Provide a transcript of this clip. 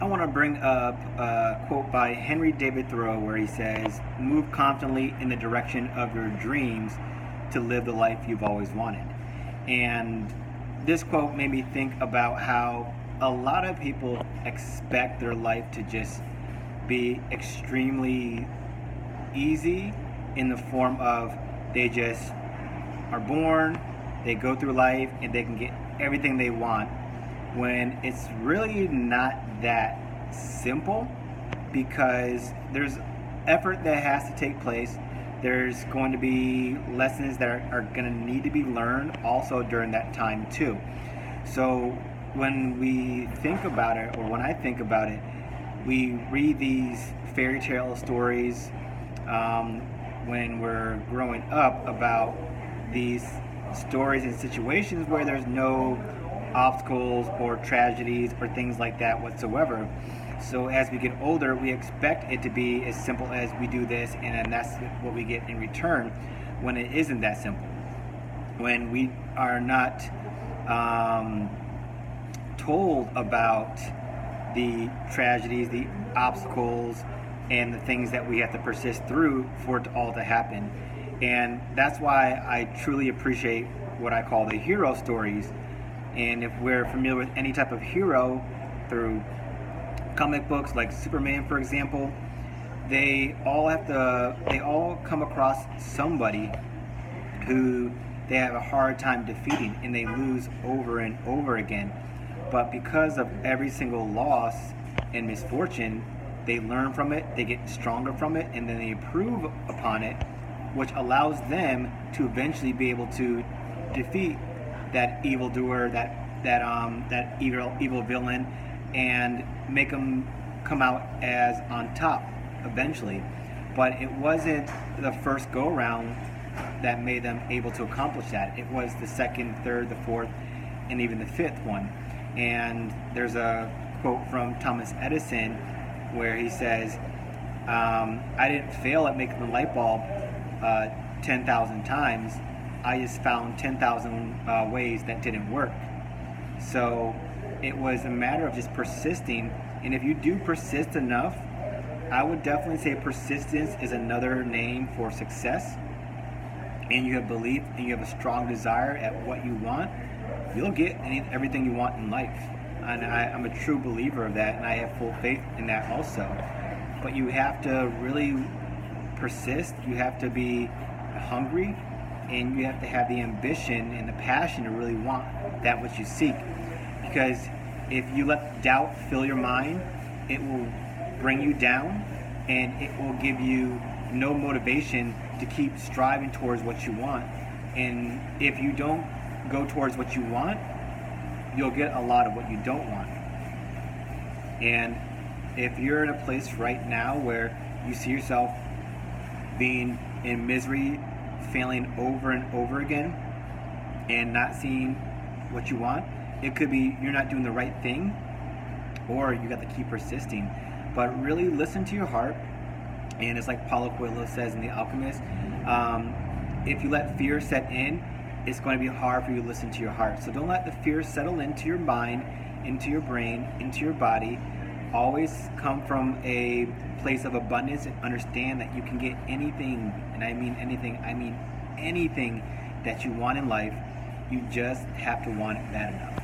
I want to bring up a quote by Henry David Thoreau where he says, "Move confidently in the direction of your dreams to live the life you've always wanted." And this quote made me think about how a lot of people expect their life to just be extremely easy in the form of they just are born, they go through life, and they can get everything they want, when it's really not that simple, because there's effort that has to take place. There's going to be lessons that are going to need to be learned also during that time too. So when we think about it, or when I think about it, we read these fairy tale stories when we're growing up about these stories and situations where there's no obstacles or tragedies or things like that whatsoever. So as we get older, we expect it to be as simple as we do this, and then that's what we get in return, when it isn't that simple. When we are not told about the tragedies, the obstacles, and the things that we have to persist through for it all to happen. And that's why I truly appreciate what I call the hero stories. And if we're familiar with any type of hero through comic books like Superman, for example, they all come across somebody who they have a hard time defeating, and they lose over and over again. But because of every single loss and misfortune, they learn from it, they get stronger from it, and then they improve upon it, which allows them to eventually be able to defeat that evildoer, that evil villain, and make them come out as on top eventually. But it wasn't the first go around that made them able to accomplish that. It was the second, third, the fourth, and even the fifth one. And there's a quote from Thomas Edison where he says, "I didn't fail at making the light bulb 10,000 times. I just found 10,000 ways that didn't work." So it was a matter of just persisting. And if you do persist enough, I would definitely say persistence is another name for success. And you have belief and you have a strong desire at what you want, you'll get everything you want in life. And I'm a true believer of that, and I have full faith in that also. But you have to really persist, you have to be hungry, and you have to have the ambition and the passion to really want that which you seek. Because if you let doubt fill your mind, it will bring you down, and it will give you no motivation to keep striving towards what you want. And if you don't go towards what you want, you'll get a lot of what you don't want. And if you're in a place right now where you see yourself being in misery, failing over and over again, and not seeing what you want, it could be you're not doing the right thing, or you got to keep persisting. But really listen to your heart. And it's like Paulo Coelho says in The Alchemist, if you let fear set in, it's going to be hard for you to listen to your heart. So don't let the fear settle into your mind, into your brain, into your body. Always come from a place of abundance and understand that you can get anything, and I mean anything, anything that you want in life. You just have to want it bad enough.